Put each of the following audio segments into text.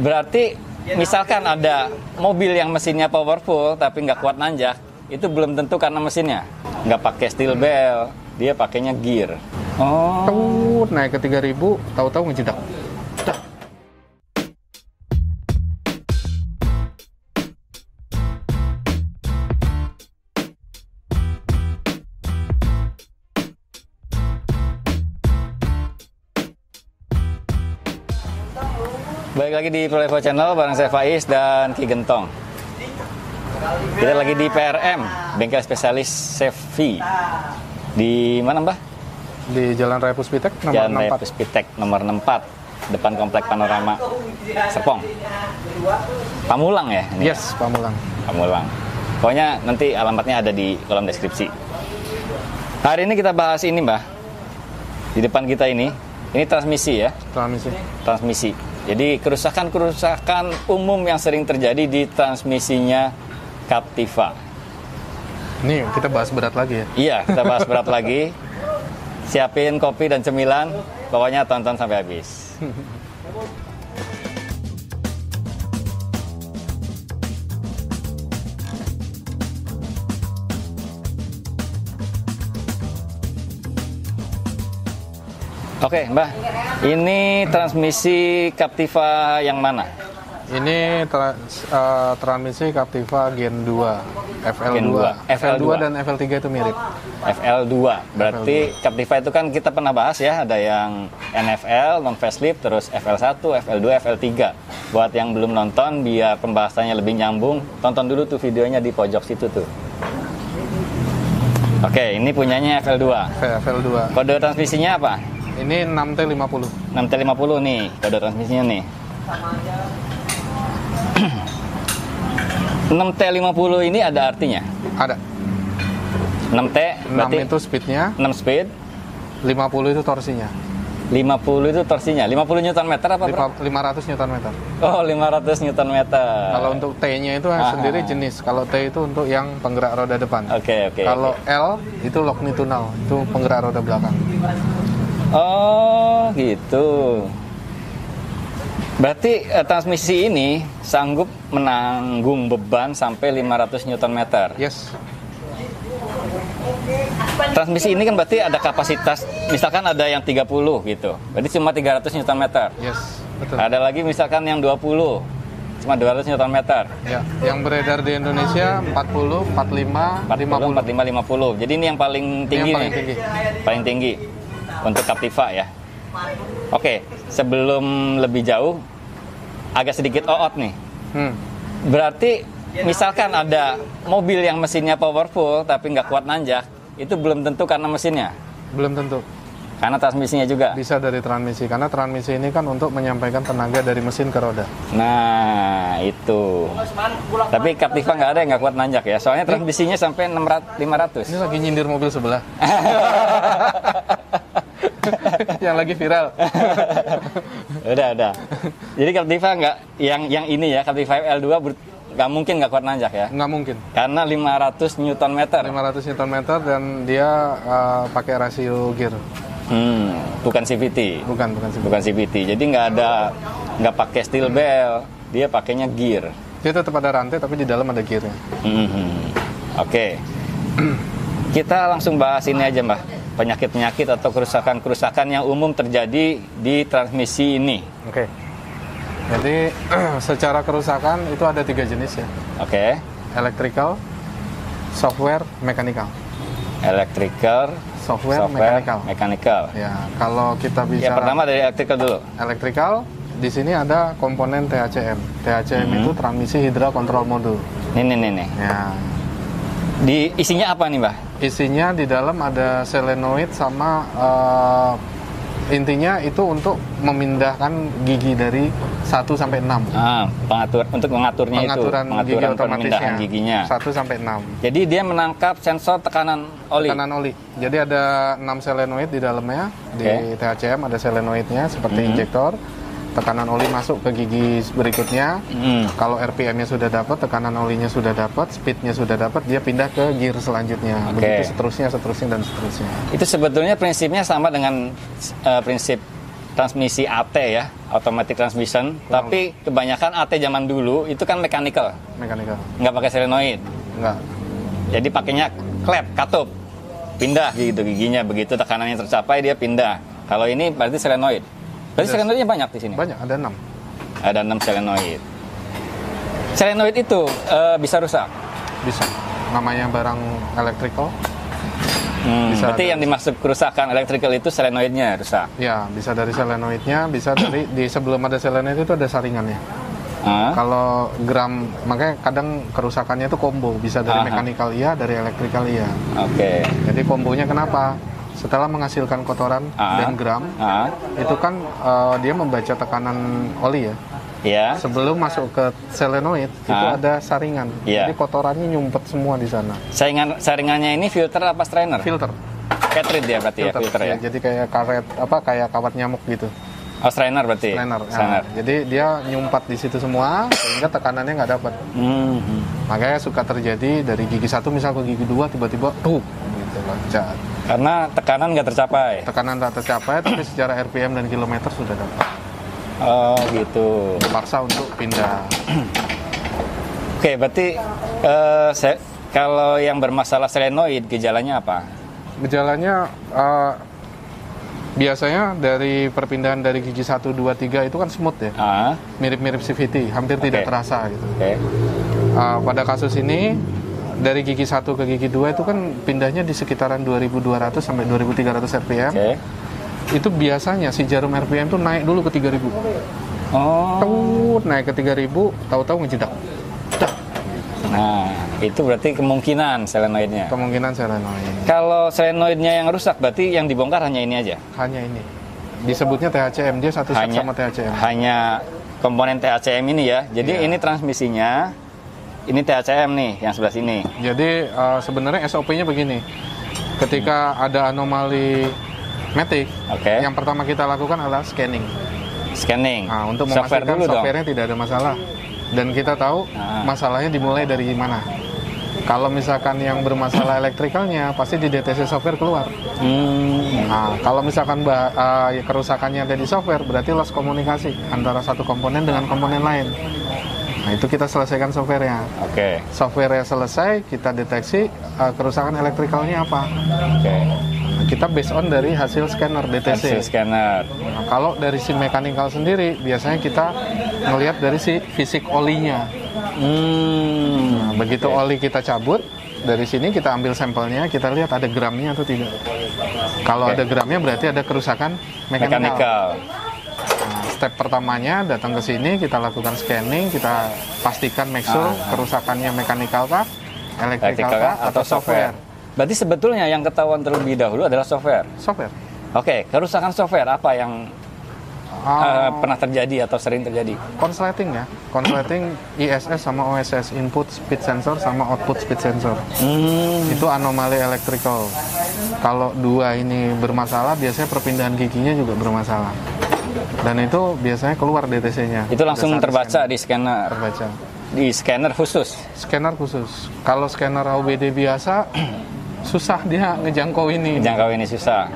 Berarti misalkan ada mobil yang mesinnya powerful tapi nggak kuat nanjak, itu belum tentu karena mesinnya. Nggak pakai steel belt, dia pakainya gear. Oh, naik ke 3000, tahu-tahu ngejedak. Balik lagi di Pro Level Channel bareng saya Faiz dan Ki Gentong. Kita lagi di PRM, bengkel spesialis Chevy. Di mana, Mbah? Di Jalan Raya Puspitek nomor Jalan Raya 64. Puspitek nomor 64, depan Komplek Panorama Serpong. Pamulang ya? Ini Yes, Pamulang. Pamulang. Pokoknya nanti alamatnya ada di kolom deskripsi. Hari ini kita bahas ini, Mbah. Di depan kita ini transmisi ya. Transmisi. Jadi kerusakan-kerusakan umum yang sering terjadi di transmisinya Captiva. Nih, kita bahas berat lagi ya. Iya, kita bahas berat lagi. Siapin kopi dan cemilan, pokoknya tonton sampai habis. Oke, Mbah. Ini transmisi Captiva yang mana? Ini transmisi Captiva Gen 2, FL2. Gen 2. FL2 dan FL3 itu mirip. FL2. Berarti FL2. Captiva itu kan kita pernah bahas ya, ada yang NFL, non facelift, terus FL1, FL2, FL3. Buat yang belum nonton, biar pembahasannya lebih nyambung, tonton dulu tuh videonya di pojok situ tuh. Oke, ini punyanya FL2. FL2. Kode transmisinya apa? Ini 6T50. 6T50 nih, kode transmisinya nih. 6T50 ini ada artinya? Ada. 6T berarti 6 itu speednya, 6 speed, 50 itu torsinya. 50 itu torsinya. 50 Nm apa, Bro? 500 Nm. Oh, 500 Nm. Kalau untuk T-nya itu sendiri jenis. Kalau T itu untuk yang penggerak roda depan. Oke. Kalau L itu longitudinal, itu penggerak roda belakang. Oh, gitu. Berarti transmisi ini sanggup menanggung beban sampai 500 Nm. Yes. Transmisi ini kan berarti ada kapasitas, misalkan ada yang 30 gitu. Berarti cuma 300 Nm. Yes, betul. Ada lagi misalkan yang 20, cuma 200 Nm. Ya, yang beredar di Indonesia 40, 45, 50. 50. Jadi ini yang paling tinggi nih. Paling tinggi untuk Captiva ya. Oke, sebelum lebih jauh, agak sedikit oot nih. Berarti misalkan ada mobil yang mesinnya powerful tapi nggak kuat nanjak, itu belum tentu karena mesinnya. Belum tentu. Karena transmisinya juga. Bisa dari transmisi, karena transmisi ini kan untuk menyampaikan tenaga dari mesin ke roda. Nah, itu. Tapi Captiva nggak ada yang nggak kuat nanjak ya. Soalnya transmisinya sampai 500. Ini lagi nyindir mobil sebelah. Yang lagi viral. Udah. Jadi Captiva nggak, yang ini ya, Captiva L2 nggak mungkin nggak kuat nanjak ya? Nggak mungkin. Karena 500 Nm. 500 Nm dan dia pakai rasio gear. Bukan CVT. Bukan CVT. Jadi nggak pakai steel belt, dia pakainya gear. Dia tetap ada rantai tapi di dalam ada gearnya. Oke. Kita langsung bahas ini aja, Mbah. Penyakit-penyakit atau kerusakan-kerusakan yang umum terjadi di transmisi ini. Oke. Jadi secara kerusakan itu ada 3 jenis ya. Oke. Electrical, software, mechanical. Electrical, software, mechanical. Ya, kalau kita bicara. Ya, pertama dari electrical dulu. Electrical, di sini ada komponen THCM. THCM itu transmisi hydra control module. Nih. Ya. Di isinya apa nih, Mbah? Isinya di dalam ada solenoid sama intinya itu untuk memindahkan gigi dari 1 sampai 6. Untuk mengaturnya pengaturan itu, gigi pemindahan giginya. 1 sampai 6. Jadi dia menangkap sensor tekanan oli. Jadi ada 6 solenoid di dalamnya. Di THCM ada solenoidnya seperti injektor. Tekanan oli masuk ke gigi berikutnya. Kalau RPM-nya sudah dapat, tekanan olinya sudah dapat, speed-nya sudah dapat, dia pindah ke gear selanjutnya. Begitu seterusnya. Itu sebetulnya prinsipnya sama dengan prinsip transmisi AT ya, automatic transmission. Tapi kebanyakan AT zaman dulu itu kan mechanical. Nggak pakai solenoid. Nggak. Jadi pakainya klep, katup, pindah gitu giginya, begitu tekanannya tercapai dia pindah. Kalau ini berarti solenoid. Berarti solenoidnya banyak di sini. Banyak, ada 6. Ada 6 solenoid. Solenoid itu bisa rusak. Bisa. Namanya barang electrical. Berarti yang dimaksud kerusakan electrical itu solenoidnya rusak. Ya, bisa dari solenoidnya, bisa dari sebelum ada solenoid itu ada saringannya. Kalau gram, makanya kadang kerusakannya itu combo, bisa dari mechanical iya, dari electrical iya. Oke. Jadi kombonya kenapa? Setelah menghasilkan kotoran dan gram, itu kan dia membaca tekanan oli ya. Iya. Sebelum masuk ke solenoid itu ada saringan. Jadi kotorannya nyumpet semua di sana. Saringannya ini filter apa strainer? Filter. Cartridge dia berarti filter ya. Jadi kayak kayak kawat nyamuk gitu. Oh, strainer berarti. Strainer. Ya. Jadi dia nyumpat di situ semua sehingga tekanannya nggak dapat. Makanya suka terjadi dari gigi 1 misal ke gigi 2 tiba-tiba gitu loncat. Karena tekanan nggak tercapai. Tekanan nggak tercapai tapi secara RPM dan kilometer sudah dapat. Oh gitu. Terpaksa untuk pindah. Oke, berarti kalau yang bermasalah solenoid gejalanya apa? Gejalanya biasanya dari perpindahan dari gigi 1, 2, 3 itu kan smooth ya. Mirip-mirip CVT, hampir tidak terasa gitu. Pada kasus ini dari gigi 1 ke gigi 2 itu kan pindahnya di sekitaran 2200 sampai 2300 RPM. Itu biasanya si jarum RPM tuh naik dulu ke 3000. Naik ke 3000, tahu-tahu ngejedak. Nah, itu berarti kemungkinan solenoidnya. Kemungkinan solenoid. Kalau solenoidnya yang rusak, berarti yang dibongkar hanya ini aja? Hanya ini. Disebutnya THCM, dia satu set sama THCM. Hanya komponen THCM ini ya. Jadi ini transmisinya, ini THCM nih, yang sebelah sini. Jadi sebenarnya SOP-nya begini. Ketika ada anomali matic, yang pertama kita lakukan adalah scanning. Nah, untuk memastikan software-nya tidak ada masalah. Dan kita tahu masalahnya dimulai dari mana. Kalau misalkan yang bermasalah elektrikalnya, pasti di DTC software keluar. Nah, kalau misalkan kerusakannya ada di software, berarti loss komunikasi antara satu komponen dengan komponen lain. Nah, itu kita selesaikan software-nya. Software-nya selesai, kita deteksi kerusakan elektrikalnya apa. Kita based on dari hasil scanner DTC. Scanner. Nah, kalau dari si mechanical sendiri, biasanya kita ngelihat dari si fisik olinya. Nah, begitu oli kita cabut, dari sini kita ambil sampelnya, kita lihat ada gramnya atau tidak. Kalau ada gramnya berarti ada kerusakan mechanical. Nah, step pertamanya datang ke sini, kita lakukan scanning, kita pastikan make sure kerusakannya mechanical kah, electrical kah, atau software. Berarti sebetulnya yang ketahuan terlebih dahulu adalah software. Oke, kerusakan software apa yang pernah terjadi atau sering terjadi? Konsleting ya, konsleting ISS sama OSS, input speed sensor sama output speed sensor. Itu anomali electrical. Kalau dua ini bermasalah, biasanya perpindahan giginya juga bermasalah. Dan itu biasanya keluar DTC-nya. Itu langsung terbaca di scanner. Terbaca. Di scanner khusus. Scanner khusus. Kalau scanner AUBD biasa susah dia ngejangkau ini. Ngejangkau ini susah.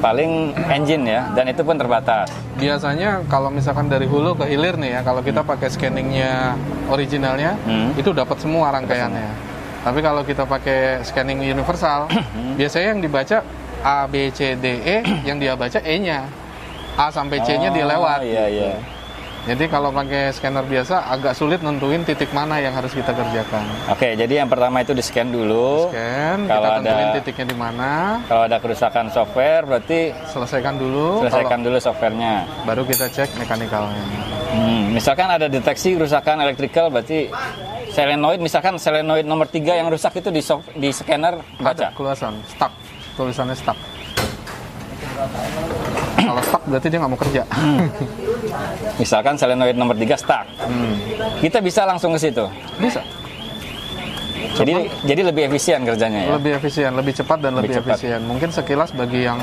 Paling engine ya, dan itu pun terbatas. Biasanya kalau misalkan dari hulu ke hilir nih ya, kalau kita pakai scanningnya originalnya, itu dapat semua rangkaiannya. Tapi kalau kita pakai scanning universal, biasanya yang dibaca A, B, C, D, E, yang dia baca E-nya. A sampai C-nya dia lewat. Iya. Jadi kalau pakai scanner biasa agak sulit nentuin titik mana yang harus kita kerjakan. Oke, jadi yang pertama itu di-scan dulu. Kalau kita tentuin titiknya di mana. Kalau ada kerusakan software berarti selesaikan dulu softwarenya. Baru kita cek mechanical-nya. Misalkan ada deteksi kerusakan electrical berarti solenoid, misalkan solenoid nomor 3 yang rusak itu di scanner baca. Ada stuck. Tulisannya stuck. Kalau stuck berarti dia nggak mau kerja. Misalkan solenoid nomor 3 stuck. Kita bisa langsung ke situ. Bisa. Jadi lebih efisien kerjanya ya. Lebih efisien, lebih cepat dan lebih efisien. Mungkin sekilas bagi yang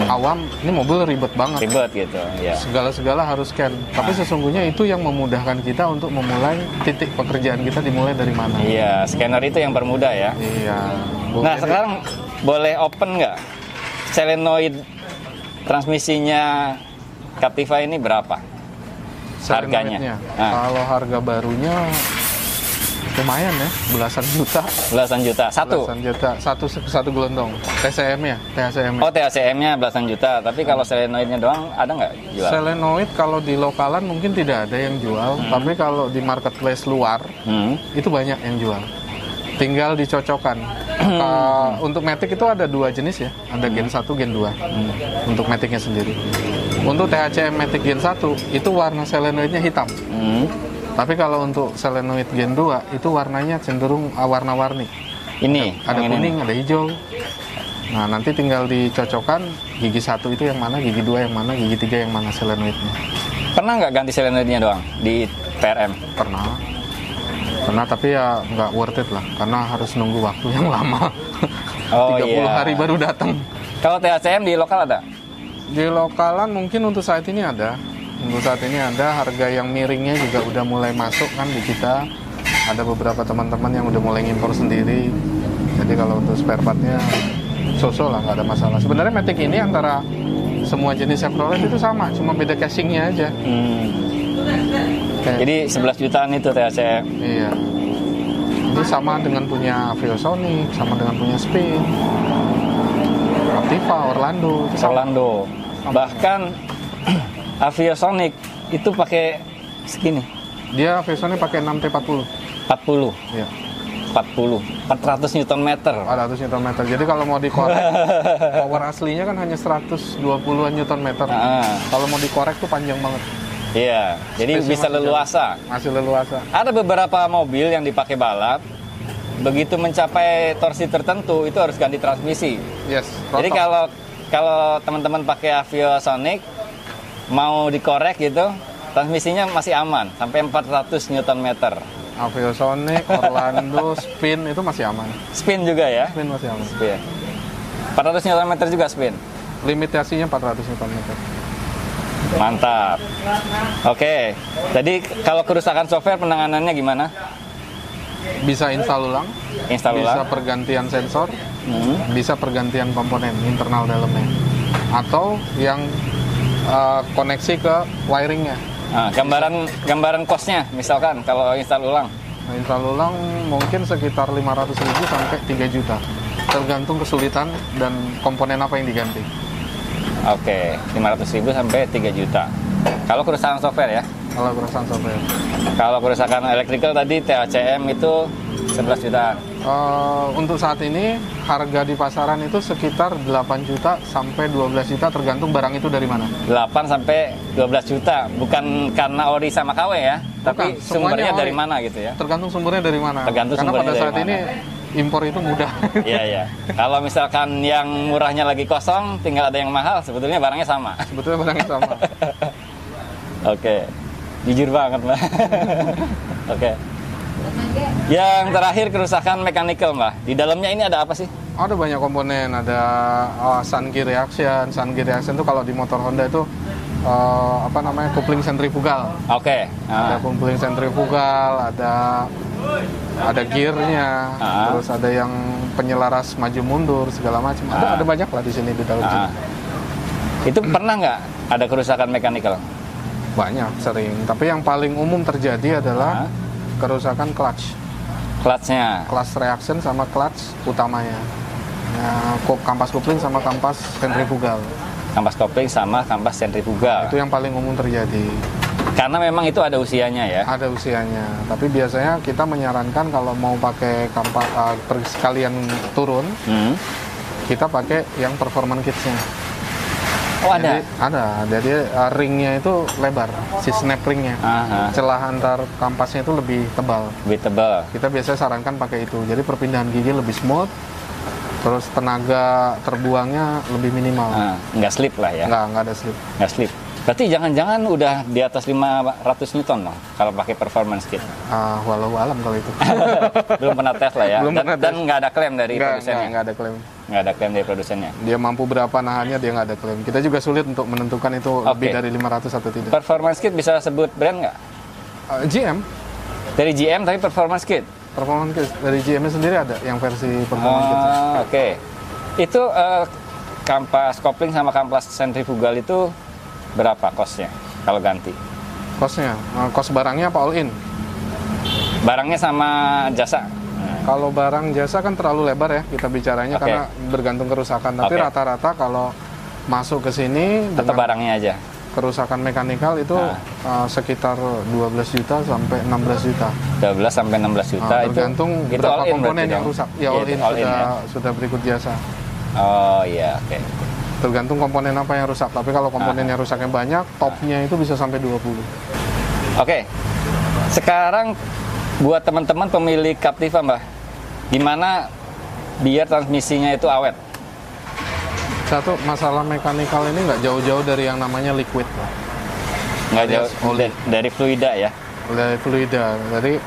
awam, ini mobil ribet banget. Ribet gitu, ya. Segala harus scan. Tapi sesungguhnya itu yang memudahkan kita untuk memulai titik pekerjaan kita dimulai dari mana. Iya, scanner itu yang bermudah ya. Iya. Nah, sekarang boleh open nggak solenoid transmisinya Captiva ini berapa harganya? Kalau harga barunya lumayan ya, belasan juta. Belasan juta satu. Belasan juta satu gelondong. TCM-nya. Oh, TCM-nya belasan juta. Tapi kalau selenoidnya doang ada nggak jual? Selenoid kalau di lokalan mungkin tidak ada yang jual, tapi kalau di marketplace luar itu banyak yang jual. Tinggal dicocokkan. Untuk Matic itu ada 2 jenis ya, ada Gen 1, Gen 2 untuk Maticnya sendiri. Untuk THCM Matic Gen 1 itu warna selenoidnya hitam. Tapi kalau untuk selenoid Gen 2 itu warnanya cenderung warna-warni. Ini ada kuning, ada hijau. Nah, nanti tinggal dicocokkan gigi 1 itu yang mana, gigi 2 yang mana, gigi 3 yang mana selenoidnya. Pernah nggak ganti selenoidnya doang di PRM? Pernah, tapi ya nggak worth it lah, karena harus nunggu waktu yang lama. 30 hari baru datang. Kalau THCM di lokal ada? Di lokalan mungkin untuk saat ini ada. Untuk saat ini ada, harga yang miringnya juga udah mulai masuk kan di kita. Ada beberapa teman-teman yang udah mulai ngimpor sendiri. Jadi kalau untuk spare partnya so-so lah, nggak ada masalah. Sebenarnya Matic ini antara semua jenis Chevrolet itu sama, cuma beda casingnya aja. Jadi 11 jutaan itu THCM. Iya. Ini sama dengan punya Aviosonic, sama dengan punya Spin, Captiva, Orlando. Orlando. Bahkan Aviosonic itu pakai segini. Dia Aviosonic pakai 6T40. 40. Iya. 40. 400 Nm. 400 Nm. Jadi kalau mau dikorek, power aslinya kan hanya 120-an Nm. Kalau mau dikorek tuh panjang banget. Iya, jadi bisa leluasa. Masih leluasa. Ada beberapa mobil yang dipakai balap, begitu mencapai torsi tertentu itu harus ganti transmisi. Yes. Jadi kalau teman-teman pakai Aviosonic mau dikorek gitu, transmisinya masih aman sampai 400 Nm. Aviosonic, Orlando, Spin itu masih aman. Spin juga ya? Spin masih aman. Spin. 400 Nm juga Spin. Limitasinya 400 Nm. Mantap. Oke. Jadi kalau kerusakan software penanganannya gimana? Bisa install ulang. Bisa pergantian sensor. Bisa pergantian komponen internal dalamnya. Atau yang koneksi ke wiringnya. Nah, gambaran cost-nya misalkan kalau install ulang. Install ulang mungkin sekitar 500.000 sampai 3 juta. Tergantung kesulitan dan komponen apa yang diganti. Oke, 500.000 sampai 3 juta. Kalau kerusakan software ya? Kalau kerusakan software. Kalau kerusakan electrical tadi THCM itu 11 juta. Untuk saat ini harga di pasaran itu sekitar 8 juta sampai 12 juta tergantung barang itu dari mana. 8 sampai 12 juta, bukan karena ori sama KW ya, tapi bukan, sumbernya ori. dari mana gitu ya? Tergantung sumbernya dari mana. Tergantung karena sumbernya pada saat dari ini impor itu mudah. Iya, iya. Kalau misalkan yang murahnya lagi kosong, tinggal ada yang mahal, sebetulnya barangnya sama. Sebetulnya barangnya sama. Oke. Jujur banget, Mbak. Oke. Yang terakhir kerusakan mechanical, Mbak. Di dalamnya ini ada apa sih? Ada banyak komponen, ada sun gear reaction. Sun gear reaction itu kalau di motor Honda itu coupling sentrifugal. Oke. Ada coupling sentrifugal, ada gearnya, terus ada yang penyelaras maju mundur segala macam. Ada banyak lah di sini di dalam sini. Itu pernah nggak ada kerusakan mechanical? Banyak, sering. Tapi yang paling umum terjadi adalah kerusakan clutch. Clutch-nya. Clutch reaction sama clutch utamanya. Kampas kopling sama kampas sentrifugal. Kampas kopling sama kampas sentrifugal. Itu yang paling umum terjadi. Karena memang itu ada usianya ya? Ada usianya. Tapi biasanya kita menyarankan kalau mau pakai kampas sekalian turun, kita pakai yang performance kitsnya. Oh, ada? Jadi ringnya itu lebar, si snap ringnya. Celah antar kampasnya itu lebih tebal. Lebih tebal. Kita biasanya sarankan pakai itu. Jadi perpindahan gigi lebih smooth, terus tenaga terbuangnya lebih minimal. Nggak slip lah ya? Nggak ada slip. Nggak slip. Berarti jangan-jangan udah di atas 500 Newton dong kalau pakai performance kit? Walau alam kalau itu. Belum pernah tes lah ya? Dan nggak ada klaim dari produsennya? Nggak ada klaim. Nggak ada klaim dari produsennya? Dia mampu berapa nahannya, dia nggak ada klaim. Kita juga sulit untuk menentukan itu lebih dari 500 atau tidak. Performance kit bisa sebut brand nggak? GM. Dari GM tapi performance kit? Performance kit. Dari GM-nya sendiri ada yang versi performance kit. Oke. Itu kampas kopling sama kampas sentrifugal itu berapa costnya kalau ganti? Costnya, cost barangnya apa all in? Barangnya sama jasa? Kalau barang jasa kan terlalu lebar ya kita bicaranya, karena bergantung kerusakan. Tapi rata-rata kalau masuk ke sini atau barangnya aja? Kerusakan mekanikal itu sekitar 12 juta sampai 16 juta. 12 sampai 16 juta tergantung itu berapa komponen yang rusak. Ya, all in sudah berikut jasa. Oh iya, oke. Tergantung komponen apa yang rusak. Tapi kalau komponennya rusaknya banyak, topnya itu bisa sampai 20. Oke. Sekarang buat teman-teman pemilik Captiva, Mbah, gimana biar transmisinya itu awet? Satu, masalah mekanikal ini nggak jauh-jauh dari yang namanya liquid. Nggak jauh dari fluida ya? Dari fluida. Jadi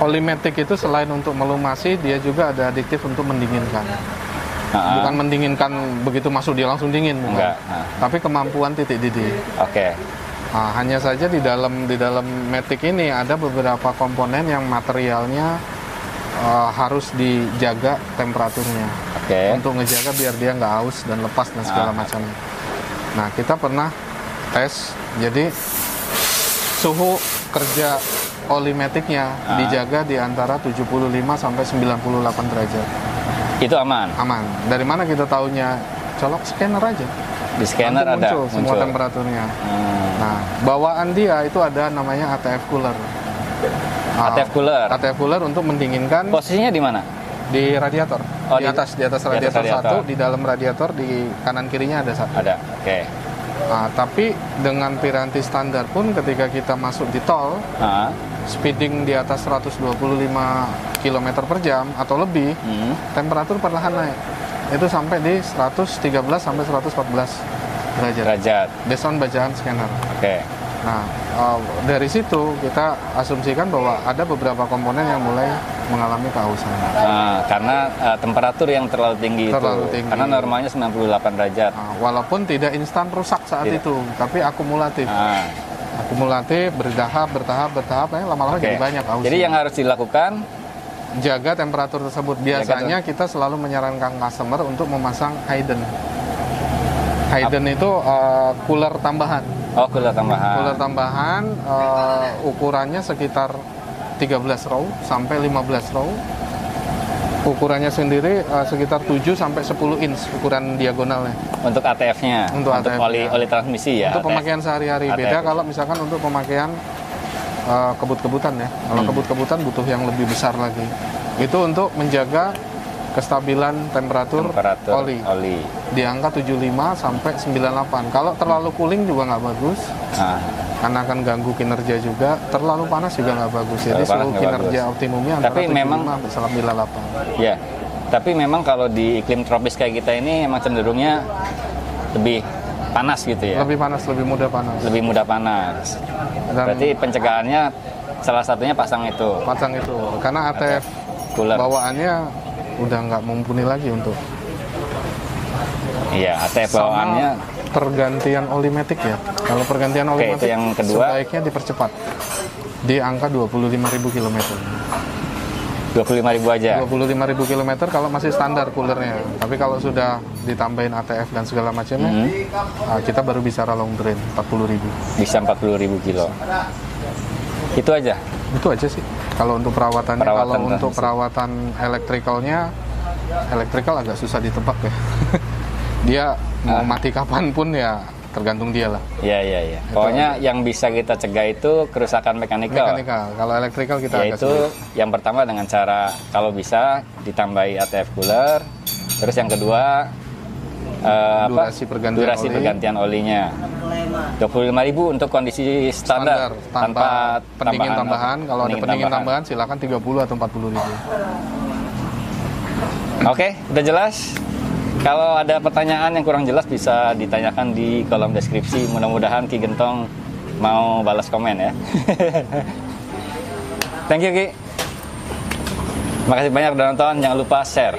Olimatic itu selain untuk melumasi, dia juga ada adiktif untuk mendinginkan. Bukan mendinginkan begitu masuk dia langsung dingin, bukan. Enggak. Tapi kemampuan titik didih. Oke. Hanya saja di dalam Matic ini ada beberapa komponen yang materialnya harus dijaga temperaturnya. Untuk ngejaga biar dia nggak haus dan lepas dan segala macam. Nah, kita pernah tes, jadi suhu kerja Olimaticnya dijaga di antara 75 sampai 98 derajat. Itu aman? Aman. Dari mana kita taunya? Colok scanner aja. Di scanner ada semua temperaturnya. Nah, bawaan dia itu ada namanya ATF cooler. ATF cooler? ATF cooler untuk mendinginkan. Posisinya di mana? Di radiator. Di atas radiator satu, di dalam radiator, di kanan kirinya ada satu. Ada, oke. Tapi dengan piranti standar pun ketika kita masuk di tol, speeding di atas 125 km per jam atau lebih, temperatur perlahan naik. Itu sampai di 113 sampai 114 derajat. Based on bacaan scanner. Nah, dari situ kita asumsikan bahwa ada beberapa komponen yang mulai mengalami kehausan. Karena temperatur yang terlalu tinggi. Karena normalnya 98 derajat. Walaupun tidak instan rusak saat itu, tapi akumulatif. Akumulatif, bertahap, lama-lama jadi banyak hausnya. Jadi yang harus dilakukan, jaga temperatur tersebut. Biasanya kita selalu menyarankan customer untuk memasang Hayden. Hayden itu cooler tambahan. Cooler tambahan. Cooler tambahan, ukurannya sekitar 13 row sampai 15 row. Ukurannya sendiri sekitar 7 sampai 10 inch ukuran diagonalnya. Untuk ATF-nya. Untuk oli transmisi ya. Untuk pemakaian sehari-hari. Beda kalau misalkan untuk pemakaian kebut-kebutan ya. Kalau kebut-kebutan butuh yang lebih besar lagi. Itu untuk menjaga kestabilan temperatur oli di angka 75 sampai 98. Kalau terlalu cooling juga nggak bagus, karena akan ganggu kinerja juga. Terlalu panas juga nggak bagus. Jadi suhu kinerja optimumnya antara 75 sampai 98. Ya, tapi memang kalau di iklim tropis kayak kita ini emang cenderungnya lebih panas gitu ya. Lebih panas, lebih mudah panas. Lebih mudah panas. Berarti pencegahannya salah satunya pasang itu. Pasang itu, karena ATF bawaannya udah nggak mumpuni lagi untuk. Iya, ATF bawaannya. Pergantian Olimatic ya. Kalau pergantian Olimatic yang kedua, sebaiknya dipercepat di angka 25.000 km. 25.000 aja. 25.000 km kalau masih standar coolernya. Tapi kalau sudah ditambahin ATF dan segala macamnya, kita baru bicara long drain 40.000. Bisa 40.000 kilo. Itu aja. Itu aja sih. Kalau untuk perawatannya, kalau untuk perawatan elektrikalnya, elektrikal agak susah ditebak ya. Dia mau mati kapan pun ya tergantung dia lah. Iya. Pokoknya yang bisa kita cegah itu kerusakan mekanikal. Kalau elektrikal kita yaitu yang pertama dengan cara kalau bisa ditambahi ATF cooler. Terus yang kedua durasi pergantian olinya. 25.000 untuk kondisi standar tanpa pendingin tambahan. Kalau ada pendingin tambahan silakan 30 atau 40.000. Oke, udah jelas. Kalau ada pertanyaan yang kurang jelas bisa ditanyakan di kolom deskripsi. Mudah-mudahan Ki Gentong mau balas komen ya. Thank you Ki. Makasih banyak udah nonton. Jangan lupa share.